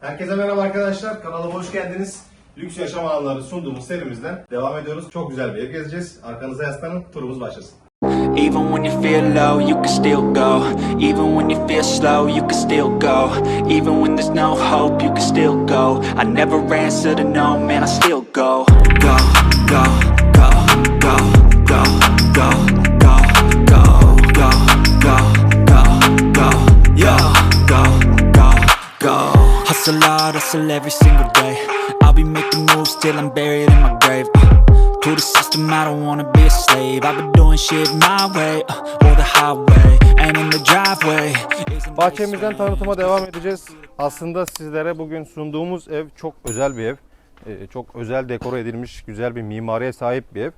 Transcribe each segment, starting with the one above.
Herkese merhaba arkadaşlar. Kanalıma hoş geldiniz. Lüks yaşam alanları sunduğumuz serimizden devam ediyoruz. Çok güzel bir ev gezeceğiz. Arkanıza yaslanın. Turumuz başlasın. Even when you feel low, you can still go. Even when you feel slow, you can still go. Even when there's no hope, you can still go. I never answer to no, man, I still go. Go, go, go, go, go, go, go, go, go, go, go, go, yo, go, go, go. Hustle hard, hustle every single day. I'll be making moves till I'm buried in my grave. To the system, I don't wanna be a slave. I've been doing shit my way, or the highway, and in the driveway. Bahçemizden tanıtıma devam edeceğiz. Aslında sizlere bugün sunduğumuz ev çok özel bir ev. Çok özel dekore edilmiş, güzel bir mimariye sahip bir ev.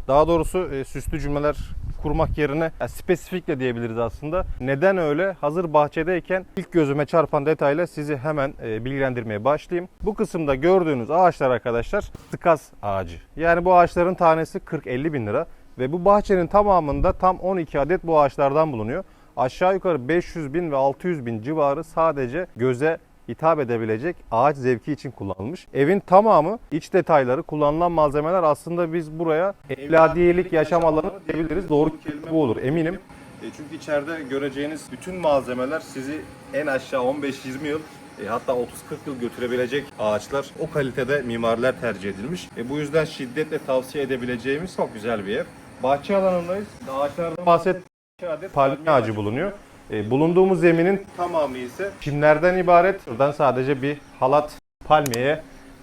Daha doğrusu süslü cümleler kurmak yerine spesifikle diyebiliriz aslında. Neden öyle? Hazır bahçedeyken ilk gözüme çarpan detayla sizi hemen bilgilendirmeye başlayayım. Bu kısımda gördüğünüz ağaçlar arkadaşlar tıkaz ağacı. Yani bu ağaçların tanesi 40-50 bin lira ve bu bahçenin tamamında tam 12 adet bu ağaçlardan bulunuyor. Aşağı yukarı 500 bin ve 600 bin civarı sadece göze hitap edebilecek ağaç zevki için kullanılmış. Evin tamamı, iç detayları, kullanılan malzemeler aslında biz buraya evladiyelik yaşam alanı diyebiliriz. Doğru kelime bu olur eminim. Çünkü içeride göreceğiniz bütün malzemeler sizi en aşağı 15-20 yıl hatta 30-40 yıl götürebilecek ağaçlar. O kalitede mimariler tercih edilmiş. Bu yüzden şiddetle tavsiye edebileceğimiz çok güzel bir ev. Bahçe alanındayız. Ağaçlardan bahsettiğim 2 adet palmiye ağacı bulunuyor. Bulunduğumuz zeminin tamamı ise çimlerden ibaret. Buradan sadece bir halat palmiyeye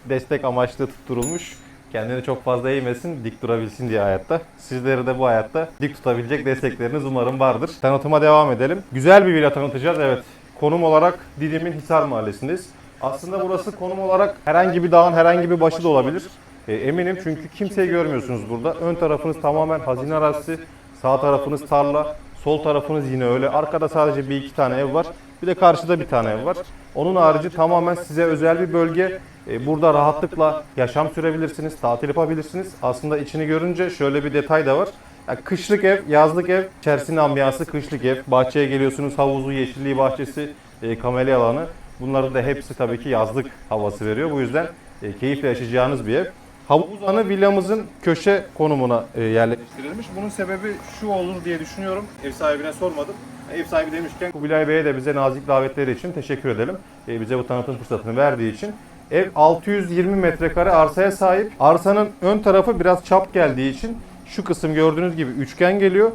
destek amaçlı tutturulmuş. Kendini çok fazla eğmesin, dik durabilsin diye hayatta. Sizleri de bu hayatta dik tutabilecek destekleriniz umarım vardır. Tanıtıma devam edelim. Güzel bir villa tanıtacağız, evet. Konum olarak Didim'in Hisar Mahallesi'ndeyiz. Aslında burası konum olarak herhangi bir dağın herhangi bir başı da olabilir. Eminim çünkü kimseyi görmüyorsunuz burada. Ön tarafınız tamamen hazine arazisi, sağ tarafınız tarla. Sol tarafınız yine öyle. Arkada sadece bir iki tane ev var. Bir de karşıda bir tane ev var. Onun harici tamamen size özel bir bölge. Burada rahatlıkla yaşam sürebilirsiniz, tatil yapabilirsiniz. Aslında içini görünce şöyle bir detay da var. Yani kışlık ev, yazlık ev, içerisinde ambiyansı kışlık ev. Bahçeye geliyorsunuz, havuzu, yeşilliği, bahçesi, kamelya alanı. Bunların da hepsi tabii ki yazlık havası veriyor. Bu yüzden keyifle yaşayacağınız bir ev. Havuz alanı villamızın köşe konumuna yerleştirilmiş. Bunun sebebi şu olur diye düşünüyorum. Ev sahibine sormadım. Ev sahibi demişken Kubilay Bey'e de bize nazik davetleri için teşekkür edelim. Bize bu tanıtım fırsatını verdiği için. Ev 620 metrekare arsaya sahip. Arsanın ön tarafı biraz çap geldiği için şu kısım gördüğünüz gibi üçgen geliyor.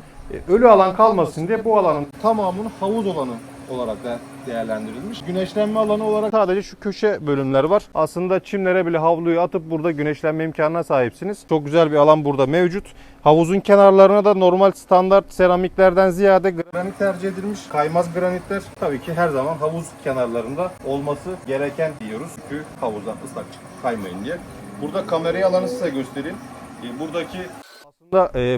Ölü alan kalmasın diye bu alanın tamamını havuz alanı olarak da değerlendirilmiş. Güneşlenme alanı olarak sadece şu köşe bölümler var. Aslında çimlere bile havluyu atıp burada güneşlenme imkanına sahipsiniz. Çok güzel bir alan burada mevcut. Havuzun kenarlarına da normal standart seramiklerden ziyade granit tercih edilmiş. Kaymaz granitler tabii ki her zaman havuz kenarlarında olması gereken diyoruz. Çünkü havuzdan ıslak kaymayın diye. Burada kamerayı alanı size göstereyim. Buradaki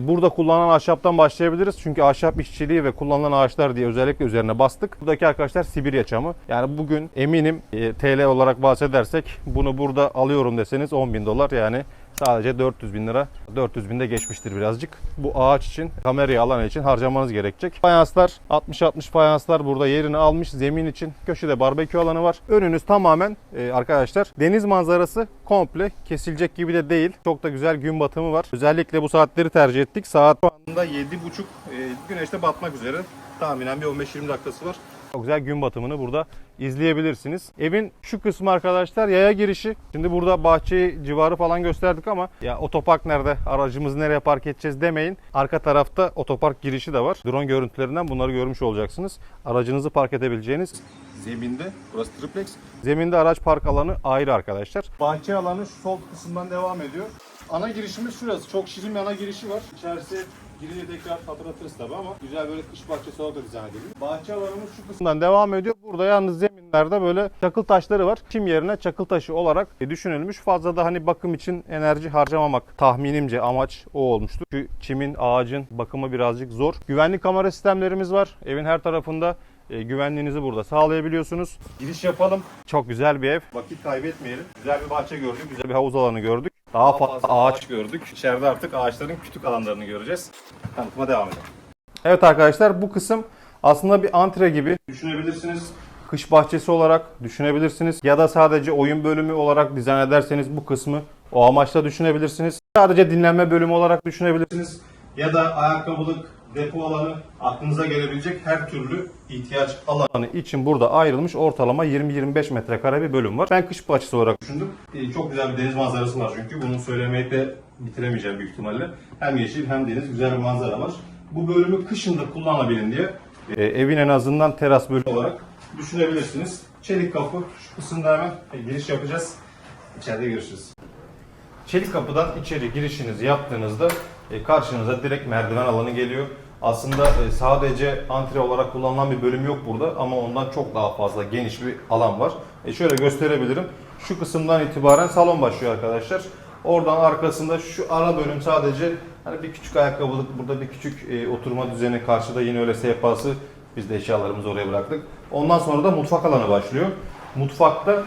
burada kullanılan ahşaptan başlayabiliriz. Çünkü ahşap işçiliği ve kullanılan ağaçlar diye özellikle üzerine bastık. Buradaki arkadaşlar Sibirya çamı. Yani bugün eminim TL olarak bahsedersek bunu burada alıyorum deseniz 10.000 dolar yani sadece 400 bin lira. 400 bin de geçmiştir birazcık. Bu ağaç için, kamerayı alan için harcamanız gerekecek. Fayanslar 60-60 fayanslar burada yerini almış. Zemin için köşede barbekü alanı var. Önünüz tamamen arkadaşlar deniz manzarası komple kesilecek gibi de değil. Çok da güzel gün batımı var. Özellikle bu saatleri tercih ettik. Saat şu anda 7.30 güneşte batmak üzere. Tahminen bir 15-20 dakikası var. Çok güzel gün batımını burada izleyebilirsiniz. Evin şu kısmı arkadaşlar yaya girişi. Şimdi burada bahçeyi civarı falan gösterdik ama ya otopark nerede, aracımızı nereye park edeceğiz demeyin. Arka tarafta otopark girişi de var. Drone görüntülerinden bunları görmüş olacaksınız. Aracınızı park edebileceğiniz zeminde, burası triplex. Zeminde araç park alanı ayrı arkadaşlar. Bahçe alanı şu sol kısımdan devam ediyor. Ana girişimiz şurası. Çok şirin bir ana girişi var. İçerisi girince tekrar hatırlatırız tabi ama güzel böyle kış bahçesi olarak da dizayn edilmiş. Bahçe alanımız şu kısımdan devam ediyor. Burada yalnız zeminlerde böyle çakıl taşları var. Çim yerine çakıl taşı olarak düşünülmüş. Fazla da hani bakım için enerji harcamamak tahminimce amaç o olmuştu. Çünkü çimin, ağacın bakımı birazcık zor. Güvenlik kamera sistemlerimiz var. Evin her tarafında güvenliğinizi burada sağlayabiliyorsunuz. Giriş yapalım. Çok güzel bir ev. Vakit kaybetmeyelim. Güzel bir bahçe gördük. Güzel bir havuz alanı gördük. Daha fazla ağaç gördük. İçeride artık ağaçların kütük alanlarını göreceğiz. Tanıtıma devam edelim. Evet arkadaşlar bu kısım aslında bir antre gibi düşünebilirsiniz. kış bahçesi olarak düşünebilirsiniz. Ya da sadece oyun bölümü olarak dizayn ederseniz bu kısmı o amaçla düşünebilirsiniz. Sadece dinlenme bölümü olarak düşünebilirsiniz. Ya da ayakkabılık, depo alanı, aklınıza gelebilecek her türlü ihtiyaç alanı için burada ayrılmış ortalama 20-25 metrekare bir bölüm var. Ben kış bahçesi olarak düşündüm. Çok güzel bir deniz manzarası var çünkü bunu söylemeyip de bitiremeyeceğim büyük ihtimalle. Hem yeşil hem deniz, güzel bir manzara var. Bu bölümü kışın da kullanabilin diye evin en azından teras bölümü olarak düşünebilirsiniz. Çelik kapı, şu kısımda hemen giriş yapacağız. İçeride görüşürüz. Çelik kapıdan içeri girişinizi yaptığınızda karşınıza direkt merdiven alanı geliyor. Aslında sadece antre olarak kullanılan bir bölüm yok burada ama ondan çok daha fazla geniş bir alan var. Şöyle gösterebilirim. Şu kısımdan itibaren salon başlıyor arkadaşlar. Oradan arkasında şu ara bölüm sadece hani bir küçük ayakkabılık, burada bir küçük oturma düzeni, karşıda yine öyle sehpası. Biz de eşyalarımızı oraya bıraktık. Ondan sonra da mutfak alanı başlıyor. Mutfakta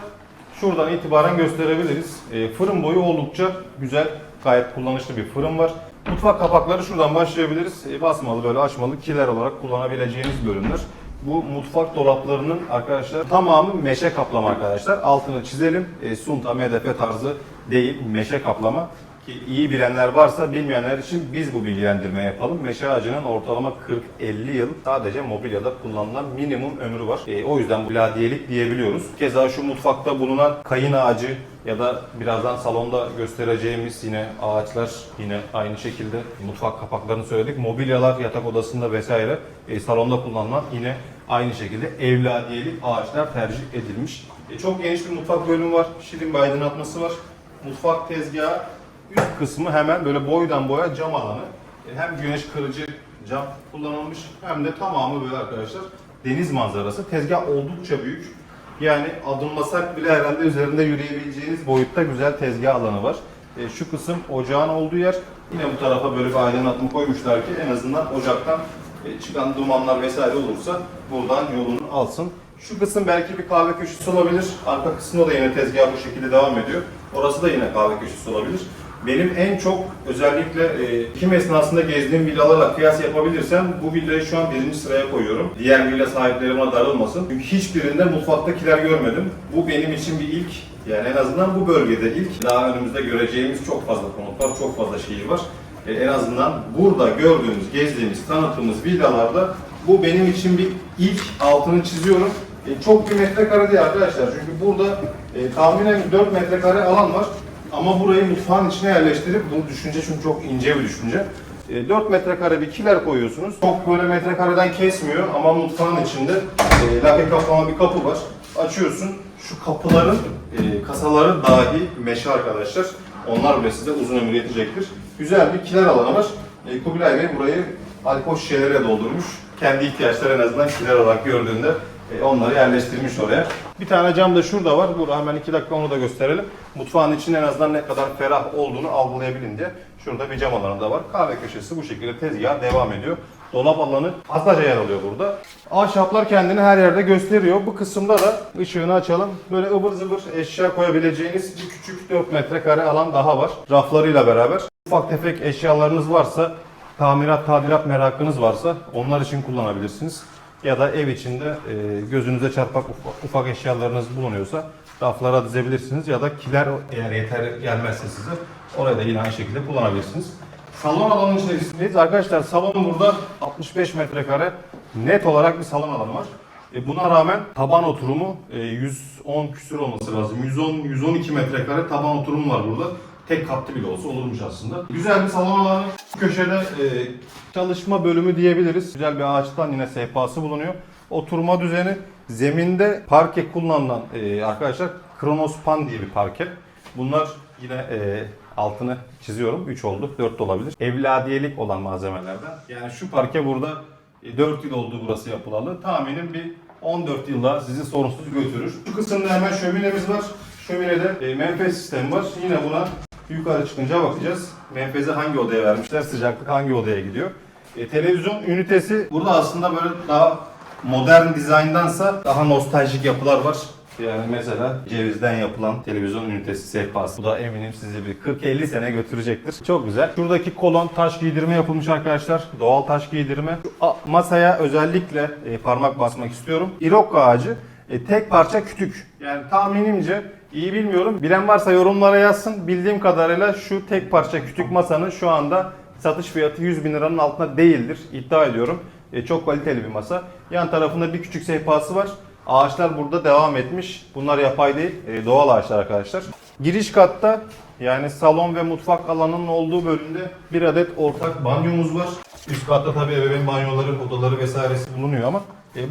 şuradan itibaren gösterebiliriz. Fırın boyu oldukça güzel, gayet kullanışlı bir fırın var. Mutfak kapakları şuradan başlayabiliriz. Basmalı, böyle açmalı, kiler olarak kullanabileceğiniz bölümler. Bu mutfak dolaplarının arkadaşlar tamamı meşe kaplama arkadaşlar. Altını çizelim. Sunta, MDF tarzı değil, meşe kaplama. Ki iyi bilenler varsa, bilmeyenler için biz bu bilgilendirme yapalım. Meşe ağacının ortalama 40-50 yıl sadece mobilyada kullanılan minimum ömrü var. O yüzden bu ladiyelik diyebiliyoruz. Keza şu mutfakta bulunan kayın ağacı ya da birazdan salonda göstereceğimiz yine ağaçlar yine aynı şekilde mutfak kapaklarını söyledik. Mobilyalar yatak odasında vesaire salonda kullanılan yine aynı şekilde evladiyelik ağaçlar tercih edilmiş. Çok geniş bir mutfak bölümü var. Şirin bir aydınlatması var. Mutfak tezgahı üst kısmı hemen böyle boydan boya cam alanı. Hem güneş kırıcı cam kullanılmış hem de tamamı böyle arkadaşlar deniz manzarası. Tezgah oldukça büyük. Yani adımlasak bile herhalde üzerinde yürüyebileceğiniz boyutta güzel tezgah alanı var. Şu kısım ocağın olduğu yer. Yine bu tarafa böyle bir aydınlatma koymuşlar ki en azından ocaktan çıkan dumanlar vesaire olursa buradan yolunu alsın. Şu kısım belki bir kahve köşesi olabilir. Arka kısmında da yine tezgah bu şekilde devam ediyor. Orası da yine kahve köşesi olabilir. Benim en çok özellikle kim esnasında gezdiğim villalarla kıyas yapabilirsem bu villayı şu an birinci sıraya koyuyorum. Diğer villa sahipleri bana darılmasın. Çünkü hiçbirinde mutfaktakiler görmedim. Bu benim için bir ilk. Yani en azından bu bölgede ilk. Daha önümüzde göreceğimiz çok fazla konut var, çok fazla şehir var. En azından burada gördüğümüz, gezdiğimiz, tanıttığımız villalarda bu benim için bir ilk, altını çiziyorum. Çok bir metrekare değil arkadaşlar. Çünkü burada tahminen 4 metrekare alan var. Ama burayı mutfağın içine yerleştirip, bu düşünce çünkü çok ince bir düşünce. 4 metrekare bir kiler koyuyorsunuz. Çok böyle metrekareden kesmiyor ama mutfağın içinde lake kaplama bir kapı var. Açıyorsun. Şu kapıların kasaları dahi meşe arkadaşlar. Onlar bile size uzun ömür yetecektir. Güzel bir kiler alanı var. Kubilay Bey burayı alkol şişeleriyle doldurmuş. Kendi ihtiyaçları en azından kiler olarak gördüğünde onları yerleştirmiş oraya. Bir tane cam da şurada var. Burada hemen 2 dakika onu da gösterelim. Mutfağın içinde en azından ne kadar ferah olduğunu algılayabilin diye. Şurada bir cam alanı da var. Kahve köşesi bu şekilde tezgah devam ediyor. Dolap alanı fazlaca yer alıyor burada. Ahşaplar kendini her yerde gösteriyor. Bu kısımda da ışığını açalım. Böyle ıvır zıvır eşya koyabileceğiniz bir küçük 4 metrekare alan daha var. Raflarıyla beraber. Ufak tefek eşyalarınız varsa, tamirat, tadilat merakınız varsa onlar için kullanabilirsiniz. Ya da ev içinde gözünüze çarpak ufak eşyalarınız bulunuyorsa raflara dizebilirsiniz. Ya da kiler eğer yeter gelmezse size oraya da yine aynı şekilde kullanabilirsiniz. Salon alanının içerisindeyiz. Arkadaşlar salonun burada 65 metrekare net olarak bir salon alanı var. Buna rağmen taban oturumu 110 küsür olması lazım. 110-112 metrekare taban oturumu var burada. Tek katlı bile olsa olurmuş aslında. Güzel bir salon alanı. Köşede çalışma bölümü diyebiliriz. Güzel bir ağaçtan yine sehpası bulunuyor. Oturma düzeni. Zeminde parke kullanılan arkadaşlar Kronospan diye bir parke. Bunlar yine altını çiziyorum. 3 oldu. 4 de olabilir. Evladiyelik olan malzemelerden. Yani şu parke burada 4 yıl oldu burası yapılalı. Tahminim bir 14 yılda sizi sorunsuz götürür. Şu kısımda hemen şöminemiz var. Şöminede menfez sistemi var. Yine buna yukarı çıkınca bakacağız. Menfezi hangi odaya vermişler, sıcaklık hangi odaya gidiyor. Televizyon ünitesi burada aslında böyle daha modern dizayndansa daha nostaljik yapılar var. Yani mesela cevizden yapılan televizyon ünitesi sehpası. Bu da eminim sizi bir 40-50 sene götürecektir. Çok güzel. Şuradaki kolon taş giydirme yapılmış arkadaşlar. Doğal taş giydirme. Şu masaya özellikle parmak basmak istiyorum. İrokko ağacı. tek parça kütük. Yani tahminimce, iyi bilmiyorum. Bilen varsa yorumlara yazsın. Bildiğim kadarıyla şu tek parça kütük masanın şu anda satış fiyatı 100 bin liranın altında değildir. İddia ediyorum. Çok kaliteli bir masa. Yan tarafında bir küçük sehpası var. Ağaçlar burada devam etmiş. Bunlar yapay değil, doğal ağaçlar arkadaşlar. Giriş katta, yani salon ve mutfak alanının olduğu bölümde bir adet ortak banyomuz var. Üst katta tabii ebeveyn banyoları, odaları vesairesi bulunuyor ama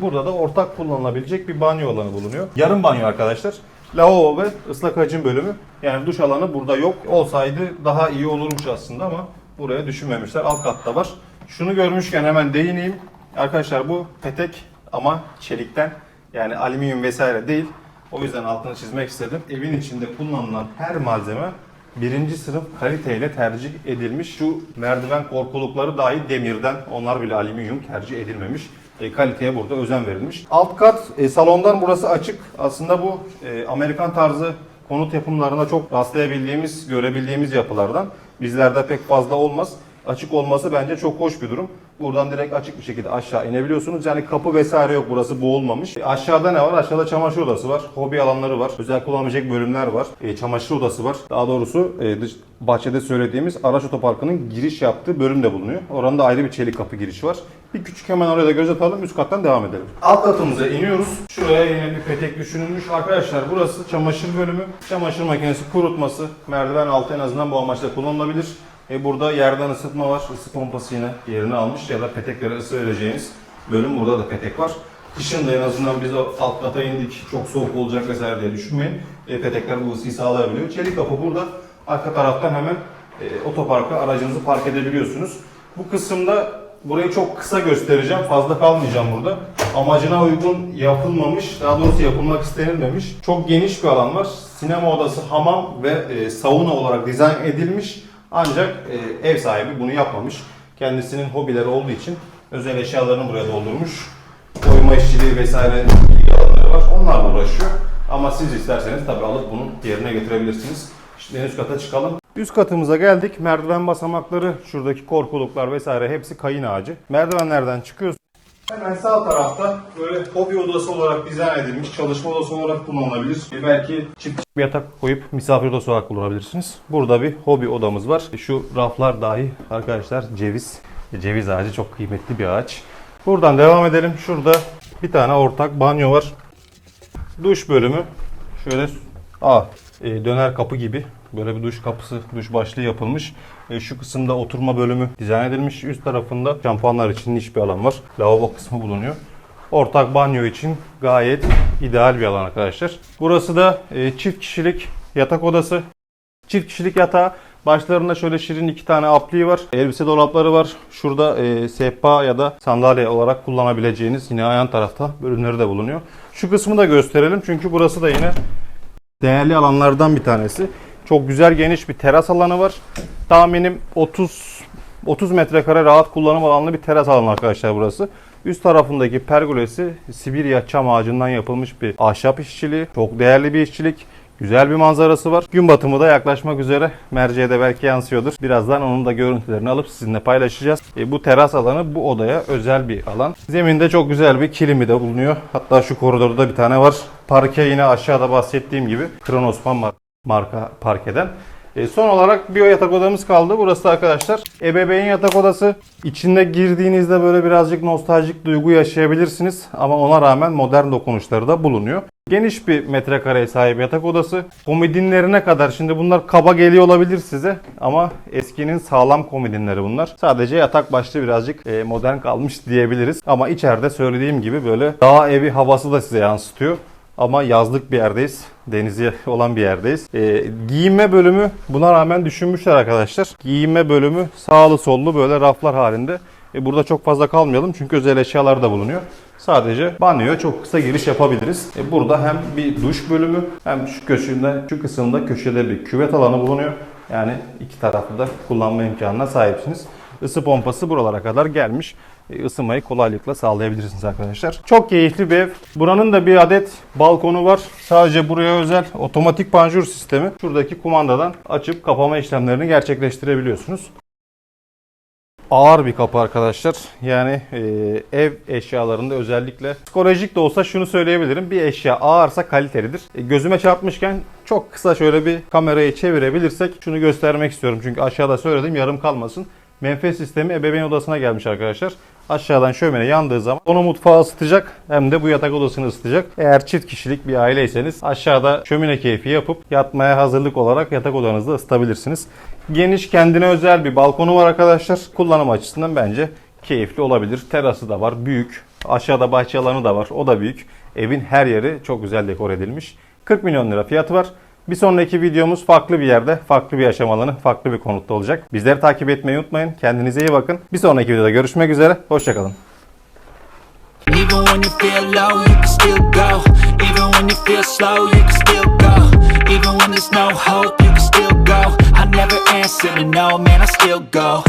burada da ortak kullanılabilecek bir banyo alanı bulunuyor. Yarım banyo arkadaşlar. Lavabo ve ıslak hacim bölümü. Yani duş alanı burada yok. Olsaydı daha iyi olurmuş aslında ama buraya düşünmemişler. Alt katta var. Şunu görmüşken hemen değineyim. Arkadaşlar bu petek ama çelikten, yani alüminyum vesaire değil. O yüzden altını çizmek istedim. Evin içinde kullanılan her malzeme birinci sınıf kaliteyle tercih edilmiş. Şu merdiven korkulukları dahi demirden, onlar bile alüminyum tercih edilmemiş. Kaliteye burada özen verilmiş. Alt kat salondan burası açık. Aslında bu Amerikan tarzı konut yapımlarına çok rastlayabildiğimiz, görebildiğimiz yapılardan. Bizlerde pek fazla olmaz. Açık olması bence çok hoş bir durum. Buradan direkt açık bir şekilde aşağı inebiliyorsunuz. Yani kapı vesaire yok, burası boğulmamış. Aşağıda ne var? Aşağıda çamaşır odası var. Hobi alanları var. Özel kullanılacak bölümler var. Çamaşır odası var. Daha doğrusu bahçede söylediğimiz araç otoparkının giriş yaptığı bölüm de bulunuyor. Oranda ayrı bir çelik kapı girişi var. Bir küçük hemen oraya da göz atalım. Üst kattan devam edelim. Alt katımıza iniyoruz. Şuraya yine bir petek düşünülmüş. Arkadaşlar burası çamaşır bölümü. Çamaşır makinesi kurutması. Merdiven altı en azından bu amaçla kullanılabilir. Burada yerden ısıtma var. Isı pompası yine yerini almış ya da peteklere ısı vereceğiniz bölüm, burada da petek var. Kışın da en azından biz alt kata indik, çok soğuk olacak vesaire diye düşünmeyin. Petekler bu ısıyı sağlayabiliyor. Çelik kapı burada. Arka taraftan hemen otoparka aracınızı park edebiliyorsunuz. Bu kısımda burayı çok kısa göstereceğim. Fazla kalmayacağım burada. Amacına uygun yapılmamış, daha doğrusu yapılmak istenilmemiş. Çok geniş bir alan var. Sinema odası, hamam ve sauna olarak dizayn edilmiş. Ancak ev sahibi bunu yapmamış. Kendisinin hobileri olduğu için özel eşyalarını buraya doldurmuş. Oyma işçiliği vesaire ilgi alanları var. Onlarla uğraşıyor. Ama siz isterseniz tabii alıp bunu yerine getirebilirsiniz. Şimdi üst kata çıkalım. Üst katımıza geldik. Merdiven basamakları, şuradaki korkuluklar vesaire hepsi kayın ağacı. Merdivenlerden çıkıyoruz. Hemen sağ tarafta böyle hobi odası olarak dizayn edilmiş, çalışma odası olarak kullanılabilir. Belki çift bir yatak koyup misafir odası olarak kullanabilirsiniz. Burada bir hobi odamız var. Şu raflar dahi arkadaşlar ceviz. Ceviz ağacı çok kıymetli bir ağaç. Buradan devam edelim. Şurada bir tane ortak banyo var. Duş bölümü. Şöyle döner kapı gibi. Böyle bir duş kapısı, duş başlığı yapılmış. Şu kısımda oturma bölümü dizayn edilmiş. Üst tarafında şampuanlar için niş bir alan var. Lavabo kısmı bulunuyor. Ortak banyo için gayet ideal bir alan arkadaşlar. Burası da çift kişilik yatak odası. Çift kişilik yatağı. Başlarında şöyle şirin iki tane apliği var. Elbise dolapları var. Şurada sehpa ya da sandalye olarak kullanabileceğiniz yine yan tarafta bölümleri de bulunuyor. Şu kısmı da gösterelim çünkü burası da yine değerli alanlardan bir tanesi. Çok güzel geniş bir teras alanı var. Tahminim 30 metrekare rahat kullanım alanlı bir teras alanı arkadaşlar burası. Üst tarafındaki pergolesi Sibirya çam ağacından yapılmış bir ahşap işçiliği. Çok değerli bir işçilik. Güzel bir manzarası var. Gün batımı da yaklaşmak üzere. Merceğe de belki yansıyordur. Birazdan onun da görüntülerini alıp sizinle paylaşacağız. Bu teras alanı bu odaya özel bir alan. Zeminde çok güzel bir kilimi de bulunuyor. Hatta şu koridorda bir tane var. Parke yine aşağıda bahsettiğim gibi Kronospan marka parkeden. Son olarak bir yatak odamız kaldı. Burası arkadaşlar ebeveyn yatak odası. İçinde girdiğinizde böyle birazcık nostaljik duygu yaşayabilirsiniz. Ama ona rağmen modern dokunuşları da bulunuyor. Geniş bir metrekareye sahip yatak odası. Komodinlerine kadar, şimdi bunlar kaba geliyor olabilir size ama eskinin sağlam komodinleri bunlar. Sadece yatak başlığı birazcık modern kalmış diyebiliriz. Ama içeride söylediğim gibi böyle dağ evi havası da size yansıtıyor. Ama yazlık bir yerdeyiz. Denizi olan bir yerdeyiz. Giyinme bölümü buna rağmen düşünmüşler arkadaşlar. Giyinme bölümü sağlı sollu böyle raflar halinde. Burada çok fazla kalmayalım çünkü özel eşyalar da bulunuyor. Sadece banyoya çok kısa giriş yapabiliriz. Burada hem bir duş bölümü hem şu kısımda köşede bir küvet alanı bulunuyor. Yani iki taraflı da kullanma imkanına sahipsiniz. Isı pompası buralara kadar gelmiş. Isınmayı kolaylıkla sağlayabilirsiniz arkadaşlar. Çok keyifli bir ev. Buranın da bir adet balkonu var. Sadece buraya özel otomatik panjur sistemi. Şuradaki kumandadan açıp kapama işlemlerini gerçekleştirebiliyorsunuz. ağır bir kapı arkadaşlar. Yani ev eşyalarında özellikle psikolojik de olsa şunu söyleyebilirim. Bir eşya ağırsa kalitelidir. Gözüme çarpmışken çok kısa şöyle bir kamerayı çevirebilirsek şunu göstermek istiyorum. Çünkü aşağıda söyledim, yarım kalmasın. Menfez sistemi ebeveyn odasına gelmiş arkadaşlar. Aşağıdan şömine yandığı zaman onu mutfağı ısıtacak hem de bu yatak odasını ısıtacak. Eğer çift kişilik bir aileyseniz aşağıda şömine keyfi yapıp yatmaya hazırlık olarak yatak odanızda ısıtabilirsiniz. Geniş, kendine özel bir balkonu var arkadaşlar. Kullanım açısından bence keyifli olabilir. Terası da var, büyük. Aşağıda bahçe alanı da var, o da büyük. Evin her yeri çok güzel dekor edilmiş. 40 milyon lira fiyatı var. Bir sonraki videomuz farklı bir yerde, farklı bir yaşam alanı, farklı bir konutta olacak. Bizleri takip etmeyi unutmayın. Kendinize iyi bakın. Bir sonraki videoda görüşmek üzere. Hoşçakalın. Even when you feel low, you can still go. Even when you feel slow, you can still go. Even when there's no hope, you can still go. I never answer to no, man, I still go.